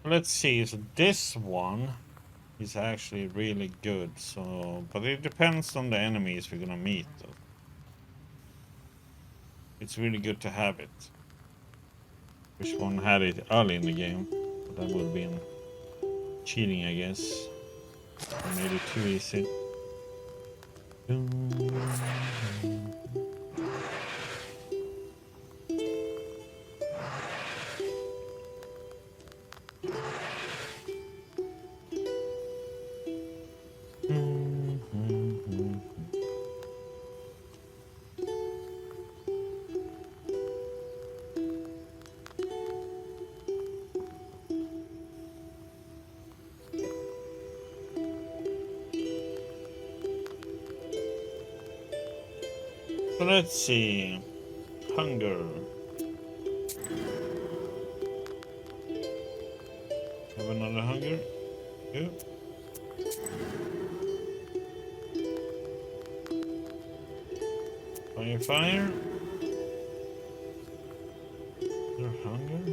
Let's see. So this one is actually really good. So, but it depends on the enemies we're gonna meet. Though. It's really good to have it. Wish one had it early in the game, but that would have been cheating, I guess. Or made it too easy. So let's see. Hunger. Have another hunger? Yeah. Fire. Another hunger?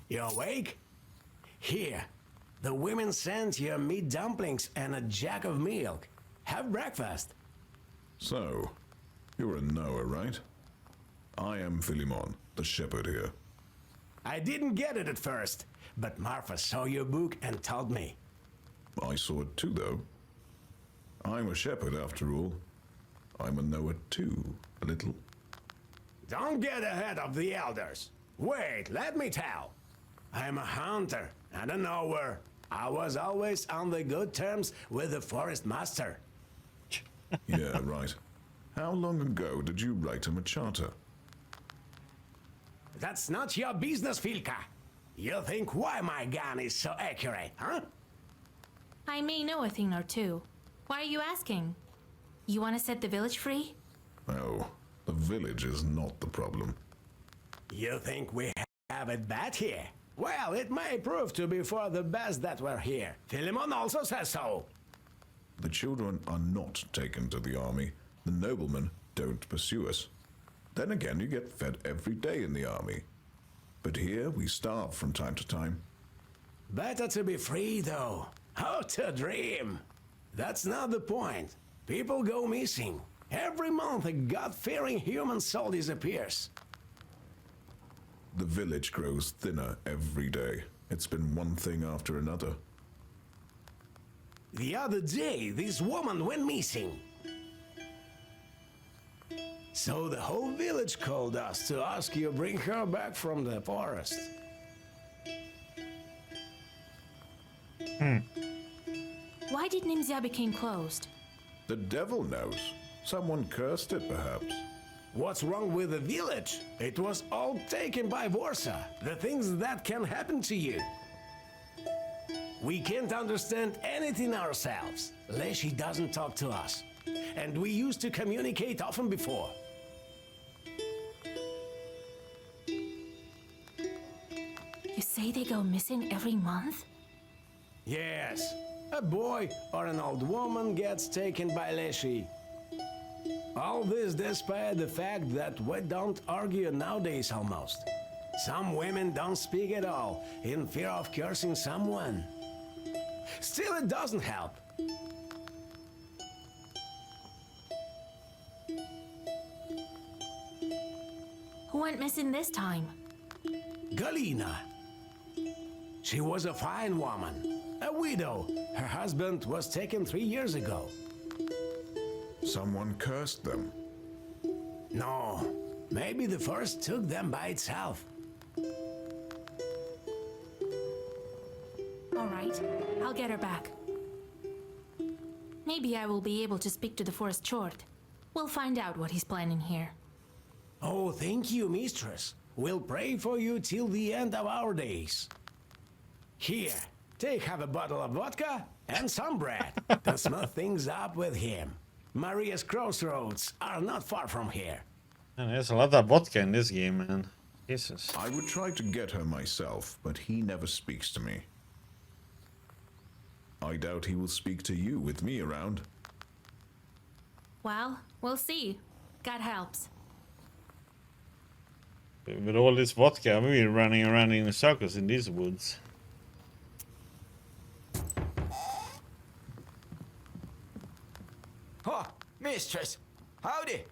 You awake? Here, the women sent you meat dumplings and a jug of milk. Have breakfast. So, you're a Noah, right? I am Philemon, the shepherd here. I didn't get it at first, but Marfa saw your book and told me. I saw it too, though. I'm a shepherd, after all. I'm a Noah too, a little. Don't get ahead of the elders. Wait, let me tell. I'm a hunter and a knower. I was always on the good terms with the forest master. Yeah, right. How long ago did you write him a charter? That's not your business, Filka. You think why my gun is so accurate, huh? I may know a thing or two. Why are you asking? You want to set the village free? Oh, the village is not the problem. You think we have it bad here? Well, it may prove to be for the best that we're here. Philemon also says so. The children are not taken to the army. The noblemen don't pursue us. Then again, you get fed every day in the army. But here, we starve from time to time. Better to be free, though. How to dream! That's not the point. People go missing. Every month, a God-fearing human soul disappears. The village grows thinner every day. It's been one thing after another. The other day, this woman went missing. So the whole village called us to ask you to bring her back from the forest. Why did Nimzia become closed? The devil knows. Someone cursed it, perhaps. What's wrong with the village? It was all taken by Vorsa. The things that can happen to you. We can't understand anything ourselves. Leshy doesn't talk to us. And we used to communicate often before. You say they go missing every month? Yes. A boy or an old woman gets taken by Leshy. All this despite the fact that we don't argue nowadays almost. Some women don't speak at all, in fear of cursing someone. Still, it doesn't help. Who went missing this time? Galina. She was a fine woman, a widow. Her husband was taken 3 years ago. Someone cursed them. No, maybe the forest took them by itself. All right, I'll get her back. Maybe I will be able to speak to the forest chord. We'll find out what he's planning here. Oh, thank you, mistress. We'll pray for you till the end of our days. Here, have a bottle of vodka and some bread to smooth things up with him. Maria's crossroads are not far from here. And there's a lot of vodka in this game, man. Jesus. I would try to get her myself, but he never speaks to me. I doubt he will speak to you with me around. Well, we'll see. God helps. With all this vodka, we're running around in circles in these woods. Huh, mistress, howdy.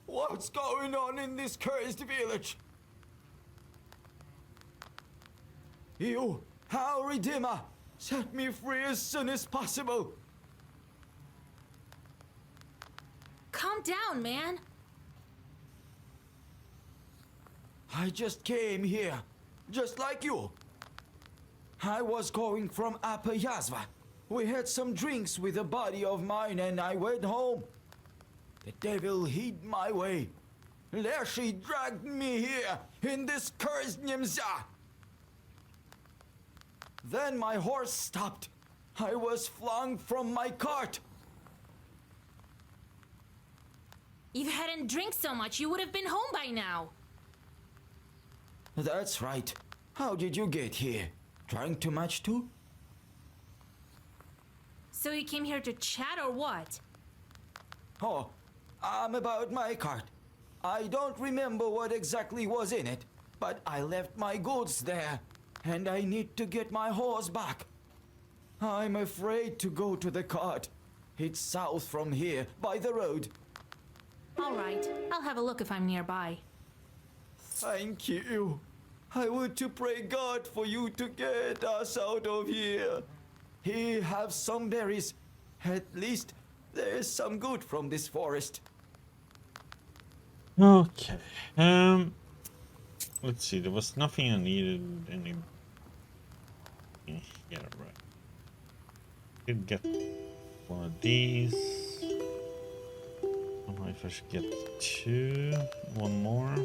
What's going on in this cursed village? You, our Redeemer, set me free as soon as possible. Calm down, man. I just came here, just like you. I was going from Upper Yazva. We had some drinks with a buddy of mine and I went home. The devil hid my way. Leshy dragged me here in this cursed Nimza. Then my horse stopped. I was flung from my cart. If you hadn't drank so much, you would have been home by now. That's right. How did you get here? Drank too much too? So you came here to chat or what? Oh, about my cart. I don't remember what exactly was in it, but I left my goods there, and I need to get my horse back. I'm afraid to go to the cart. It's south from here, by the road. All right, I'll have a look if I'm nearby. Thank you. I want to pray God for you to get us out of here. He have some berries. At least there's some good from this forest. Okay. Let's see. There was nothing I needed. Any. Yeah, right. Could get one of these. I don't know if I should get two. One more.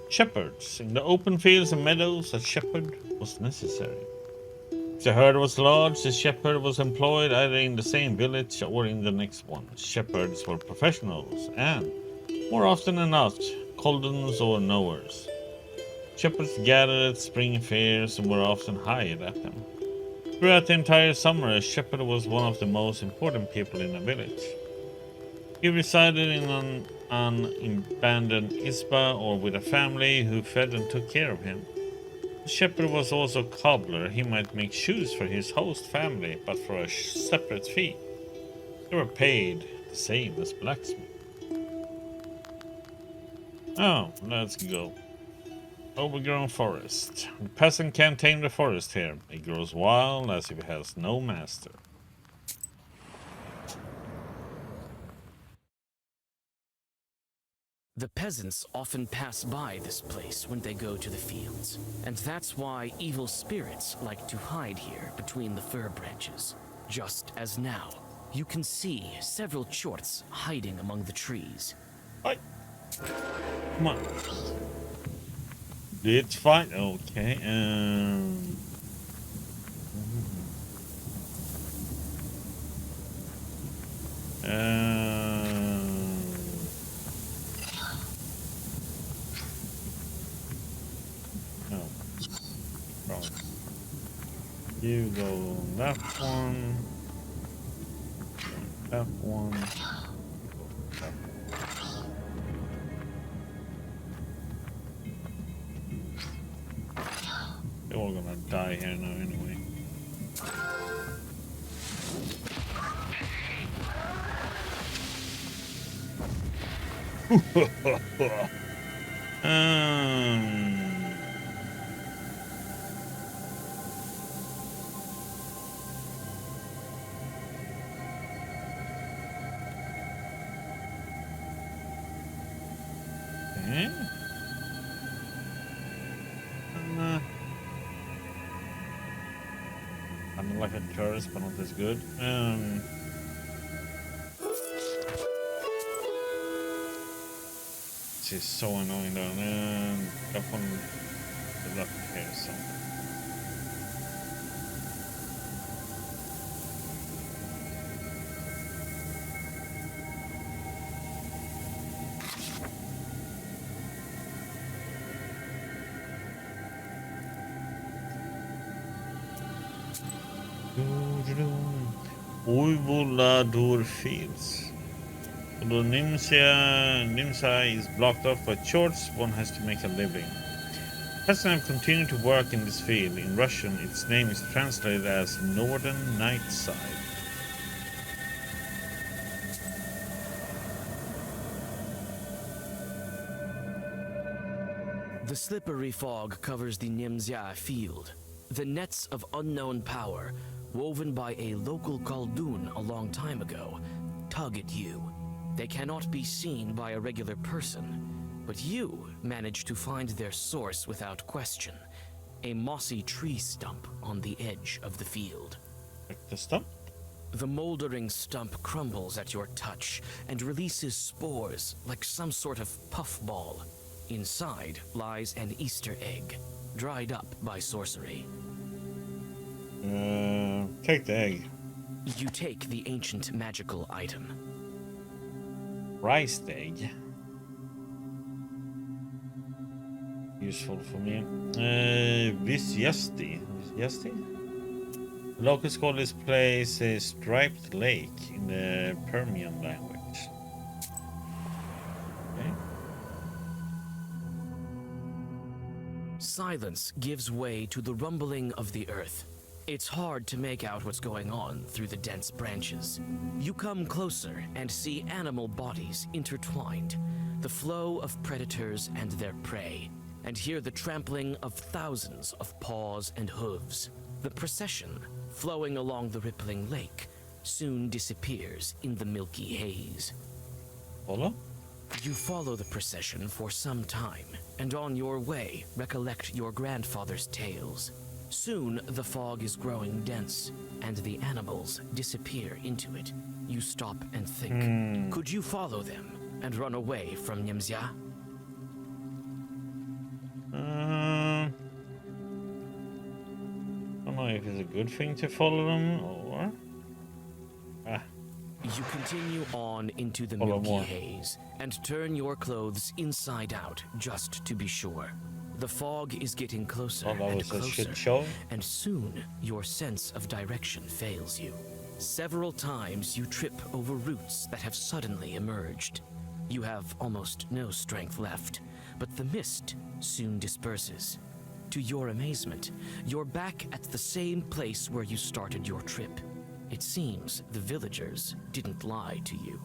Shepherds. In the open fields and meadows, a shepherd was necessary. If the herd was large, the shepherd was employed either in the same village or in the next one. Shepherds were professionals and, more often than not, Coldens or knowers. Shepherds gathered at spring fairs and were often hired at them. Throughout the entire summer, a shepherd was one of the most important people in a village. He resided in an abandoned isba or with a family who fed and took care of him. The shepherd was also a cobbler. He might make shoes for his host family, but for a separate fee. They were paid the same as blacksmith. Oh, let's go. Overgrown forest. The peasant can't tame the forest here. It grows wild as if it has no master. The peasants often pass by this place when they go to the fields, and that's why evil spirits like to hide here between the fir branches. Just as now, you can see several chorts hiding among the trees. Hi. Come on. It's fine. Okay. No. Wrong. You go on that one. That one. That one. They're all gonna die here now anyway. like a curse, but not as good. This is so annoying though. Up on the luck here, so. Uivulador Fields. Although Nimsa is blocked off by chores, one has to make a living. Peasants have continued to work in this field. In Russian, its name is translated as Northern Night Side. The slippery fog covers the Nimzya field. The nets of unknown power, woven by a local Khaldun a long time ago, tug at you. They cannot be seen by a regular person, but you manage to find their source without question. A mossy tree stump on the edge of the field. Like the stump? The moldering stump crumbles at your touch and releases spores like some sort of puffball. Inside lies an Easter egg, dried up by sorcery. Take the egg. You take the ancient magical item. Rice egg. Useful for me. Visyasti. Locals call this place a striped lake in the Permian language. Okay. Silence gives way to the rumbling of the earth. It's hard to make out what's going on through the dense branches. You come closer and see animal bodies intertwined, the flow of predators and their prey, and hear the trampling of thousands of paws and hooves. The procession, flowing along the rippling lake, soon disappears in the milky haze. Follow? You follow the procession for some time, and on your way recollect your grandfather's tales. Soon, the fog is growing dense, and the animals disappear into it. You stop and think. Could you follow them and run away from Nimzya? I don't know if it's a good thing to follow them or... You continue on into the Follow milky more. haze and turn your clothes inside out just to be sure. The fog is getting closer Oh, that and was a closer, shit show. and soon your sense of direction fails you. Several times you trip over roots that have suddenly emerged. You have almost no strength left, but the mist soon disperses. To your amazement, you're back at the same place where you started your trip. It seems the villagers didn't lie to you.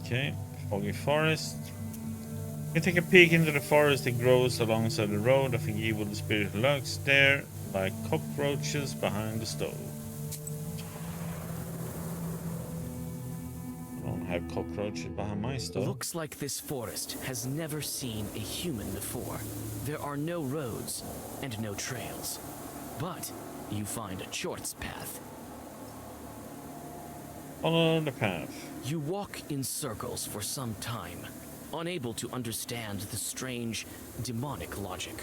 Okay. Foggy forest. You can take a peek into the forest that grows alongside the road. I think evil spirit lurks there, like cockroaches behind the stove. I don't have cockroaches behind my stove. Looks like this forest has never seen a human before. There are no roads and no trails. But you find a Chort's path. Follow the path. You walk in circles for some time, unable to understand the strange, demonic logic.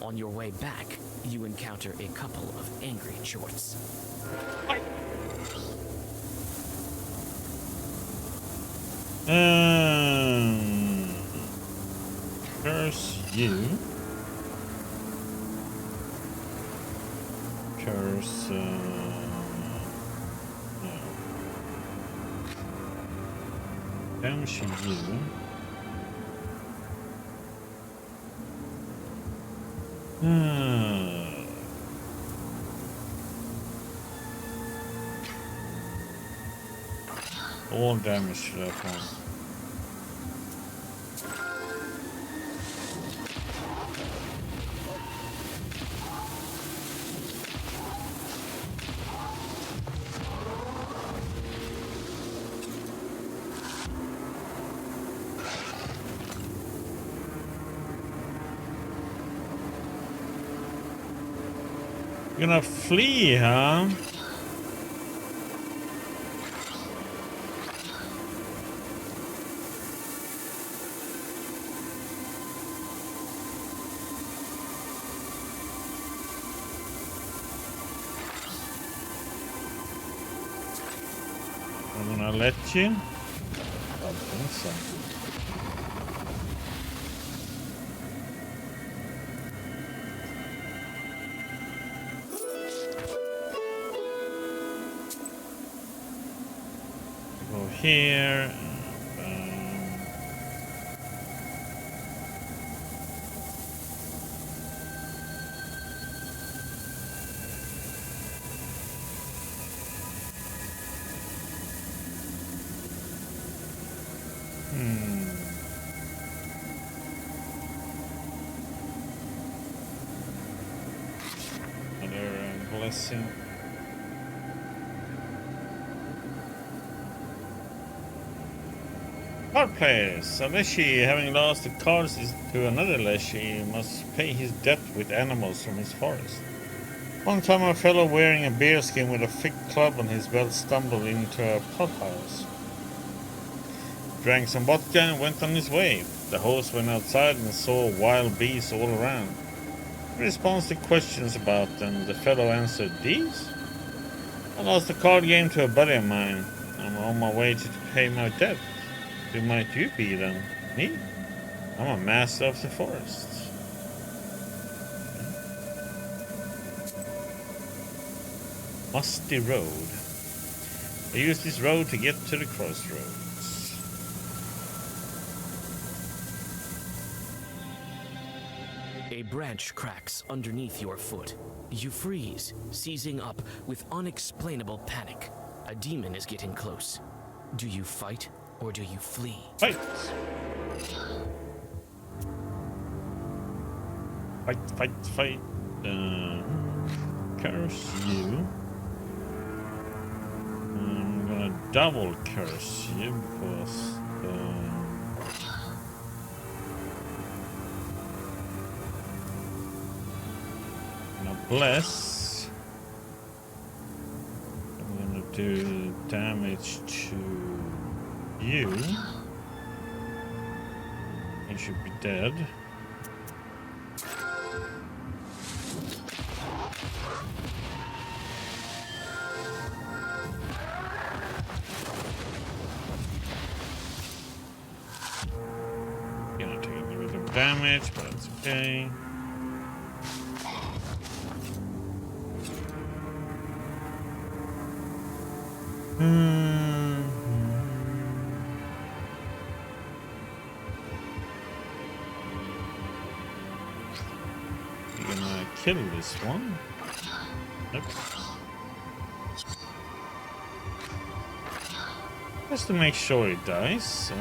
On your way back, you encounter a couple of angry Chorts. Curse you. Curse, damage you. All damage to that one. You're gonna flee, huh? I'm gonna let you. I don't think so. Go here. Another blessing. Card players. A Leshy, having lost the cards to another Leshy, must pay his debt with animals from his forest. One time a fellow wearing a bearskin with a thick club on his belt stumbled into a pothouse. Drank some vodka and went on his way. The host went outside and saw wild bees all around. In response to questions about them, the fellow answered, "These? I lost the card game to a buddy of mine. I'm on my way to pay my debt. Who might you be then? Me? I'm a master of the forest." Musty road. I use this road to get to the crossroads. A branch cracks underneath your foot. You freeze, seizing up with unexplainable panic. A demon is getting close. Do you fight or do you flee? Fight! Fight, fight, fight. Curse you. I'm gonna double curse you because now bless. I'm gonna do damage to you. You should be dead. Gonna take a little bit of damage, but it's okay. You're gonna kill this one. Nope. Just to make sure it dies.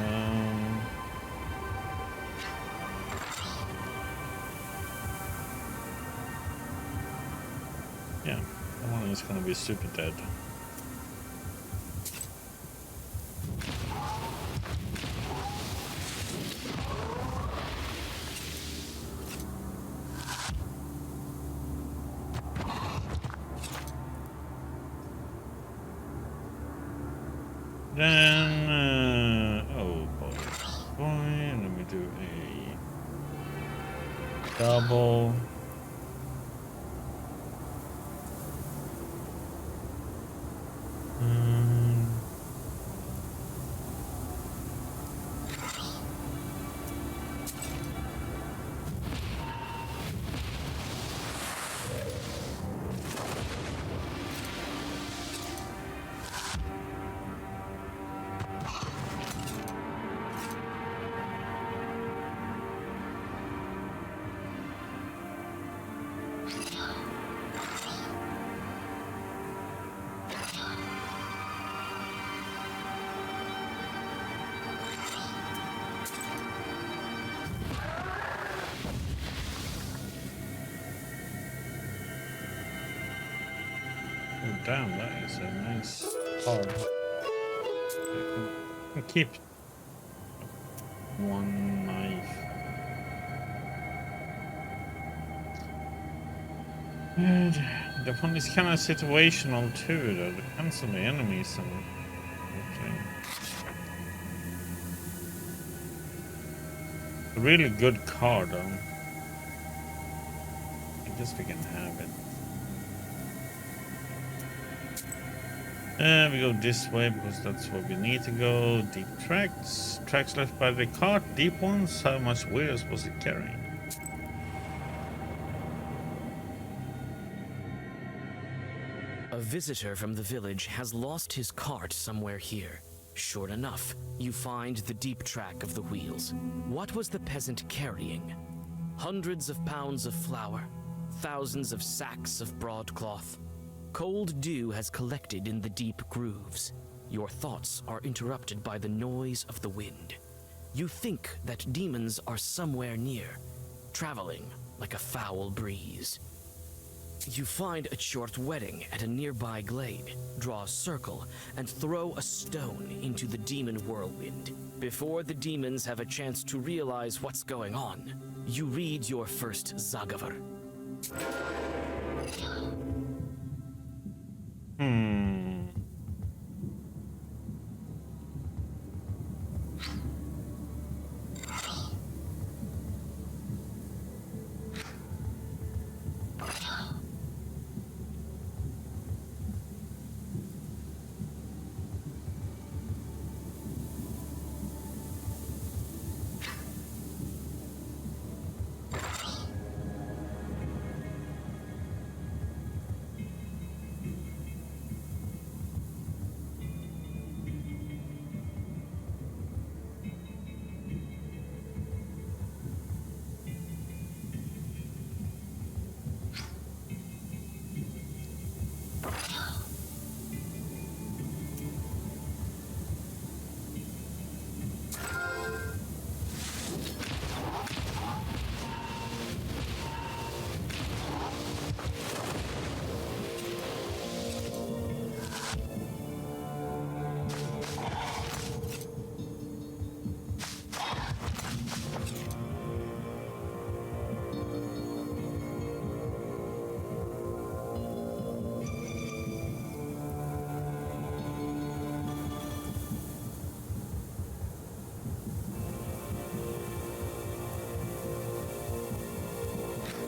Yeah, that one is gonna be super dead. Then, oh boy, let me do a double. Oh, damn, that is a nice card. I can keep one knife. And The one is kind of situational too, though. Depends on the enemies and everything. A really good card, though. I guess we can have it. And we go this way because that's where we need to go. Deep tracks. Tracks left by the cart. Deep ones. How much weight was it carrying? A visitor from the village has lost his cart somewhere here. Sure enough, you find the deep track of the wheels. What was the peasant carrying? Hundreds of pounds of flour, thousands of sacks of broadcloth. Cold dew has collected in the deep grooves. Your thoughts are interrupted by the noise of the wind. You think that demons are somewhere near, traveling like a foul breeze. You find a short wedding at a nearby glade, draw a circle, and throw a stone into the demon whirlwind. Before the demons have a chance to realize what's going on, you read your first Zagavar.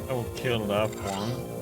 I will kill that one.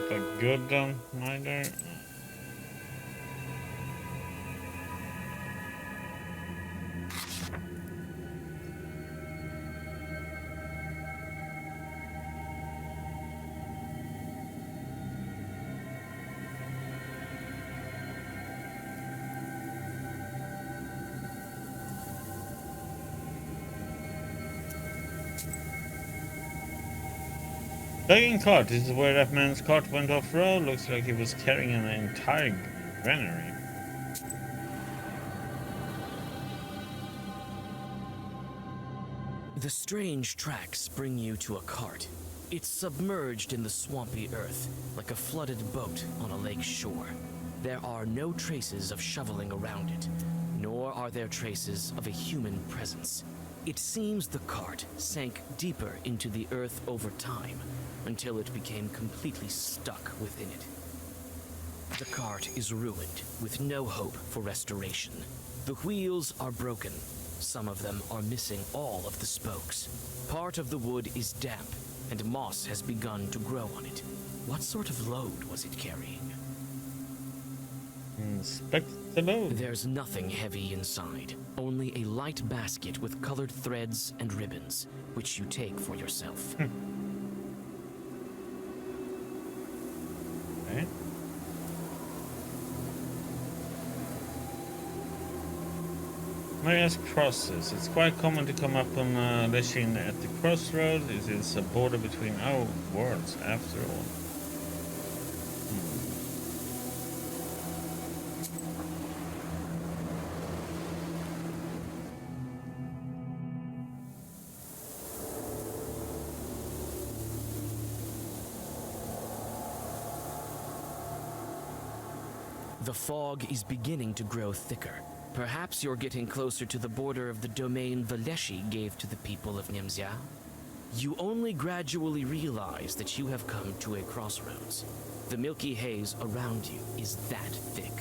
But good neither. Begging cart. This is where that man's cart went off road. Looks like he was carrying an entire granary. The strange tracks bring you to a cart. It's submerged in the swampy earth, like a flooded boat on a lake shore. There are no traces of shoveling around it, nor are there traces of a human presence. It seems the cart sank deeper into the earth over time, until it became completely stuck within it. The cart is ruined, with no hope for restoration. The wheels are broken. Some of them are missing all of the spokes. Part of the wood is damp, and moss has begun to grow on it. What sort of load was it carrying? Inspect the load. There's nothing heavy inside, only a light basket with colored threads and ribbons, which you take for yourself. Okay. Various crosses. It's quite common to come up on Leshin at the crossroad. It is a border between our worlds, after all. The fog is beginning to grow thicker. Perhaps you're getting closer to the border of the domain Valeshi gave to the people of Nimzia. You only gradually realize that you have come to a crossroads. The milky haze around you is that thick.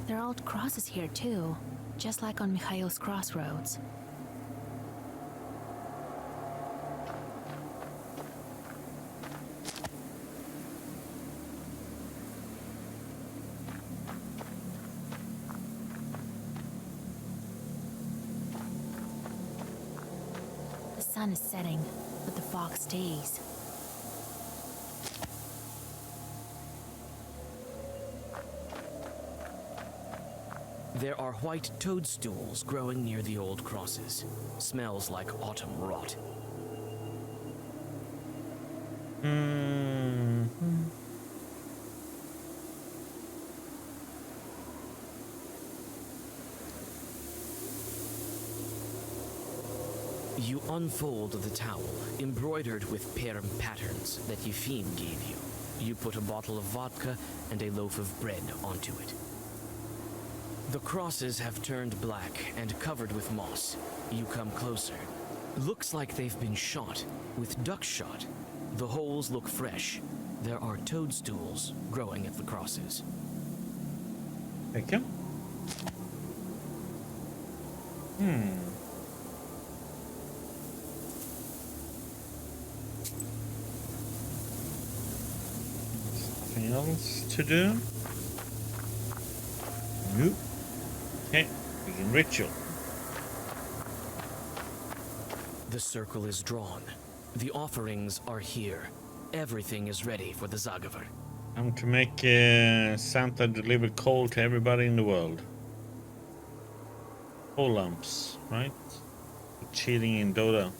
There are old crosses here too, just like on Mikhail's crossroads. The sun is setting, but the fog stays. There are white toadstools growing near the old crosses. Smells like autumn rot. You unfold the towel, embroidered with Perm patterns that Yefim gave you. You put a bottle of vodka and a loaf of bread onto it. The crosses have turned black and covered with moss. You come closer. Looks like they've been shot with duckshot. The holes look fresh. There are toadstools growing at the crosses. Thank you. Nothing else to do? Nope. Okay, begin ritual. The circle is drawn. The offerings are here. Everything is ready for the Zagavar. I'm to make Santa deliver coal to everybody in the world. Coal lumps, right? Cheating in Dota.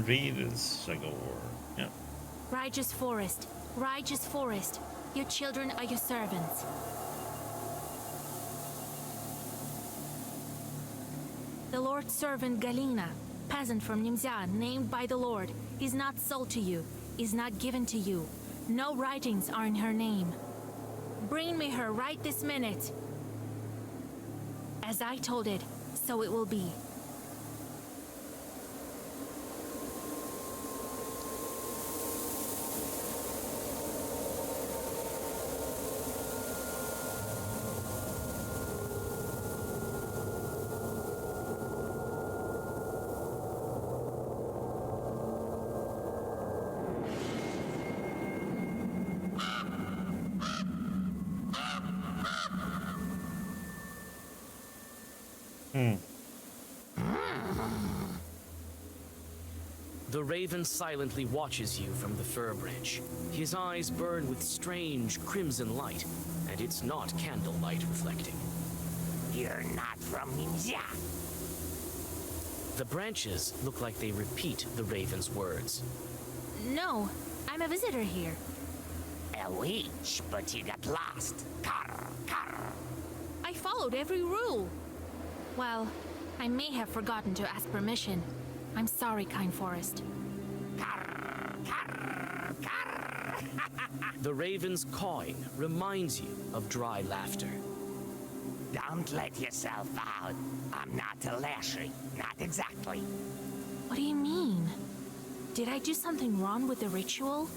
Readers, I go over. Yeah. Righteous forest, righteous forest. Your children are your servants. The Lord's servant Galina, peasant from Nimzia, named by the Lord, is not sold to you, is not given to you. No writings are in her name. Bring me her right this minute. As I told it, so it will be. The raven silently watches you from the fir branch. His eyes burn with strange crimson light, and it's not candlelight reflecting. You're not from Nimzia. The branches look like they repeat the raven's words. No, I'm a visitor here. A witch, but you got lost. Carr, carr. I followed every rule. Well, I may have forgotten to ask permission. I'm sorry, kind forest. Carr, carr, carr. The raven's cawing reminds you of dry laughter. Don't let yourself out. I'm not a Lashley. Not exactly. What do you mean? Did I do something wrong with the ritual?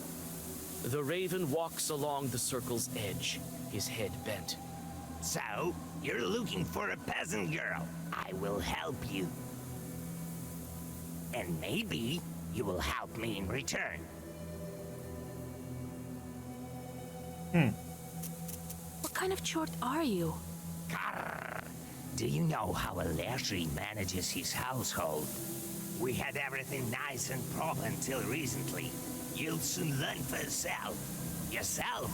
The raven walks along the circle's edge, his head bent. So, you're looking for a peasant girl. I will help you. And maybe you will help me in return. What kind of chort are you? Grrr. Do you know how a Lashley manages his household? We had everything nice and proper until recently. You'll soon learn for yourself. Yourself?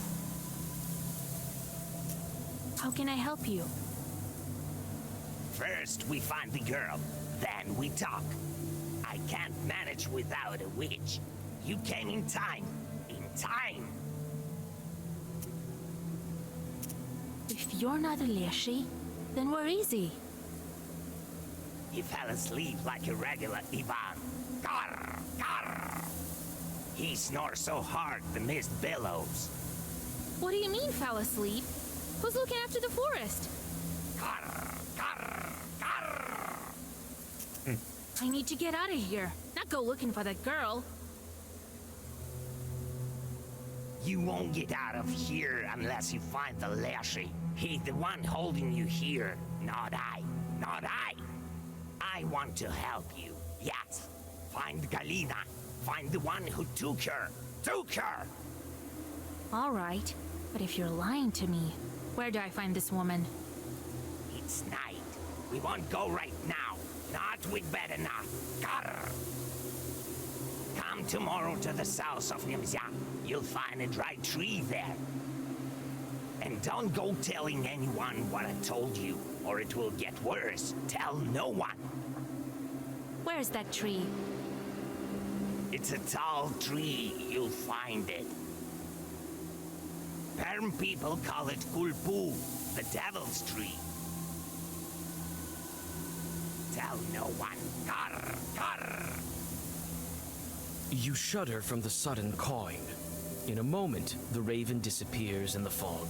How can I help you? First, we find the girl. Then we talk. I can't manage without a witch. You came in time. In time. If you're not a Leshy, then we're easy. He fell asleep like a regular Ivan. Grrr, grrr. He snores so hard the mist billows. What do you mean, fell asleep? Who's looking after the forest? Grrr, grrr, grrr. I need to get out of here, not go looking for that girl. You won't get out of here unless you find the Lashy. He's the one holding you here, not I. Not I. I want to help you. Yes. Find Galina. Find the one who took her. Took her! All right, but if you're lying to me, where do I find this woman? It's night. We won't go right now. Not with better not. Grrr. Come tomorrow to the south of Nimzia. You'll find a dry tree there. And don't go telling anyone what I told you, or it will get worse. Tell no one. Where's that tree? It's a tall tree. You'll find it. Perm people call it Kulpu, the devil's tree. Tell no one. Grrr, grrr. You shudder from the sudden cawing. In a moment, the raven disappears in the fog.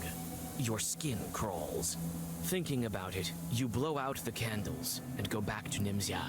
Your skin crawls. Thinking about it, you blow out the candles and go back to Nimzia.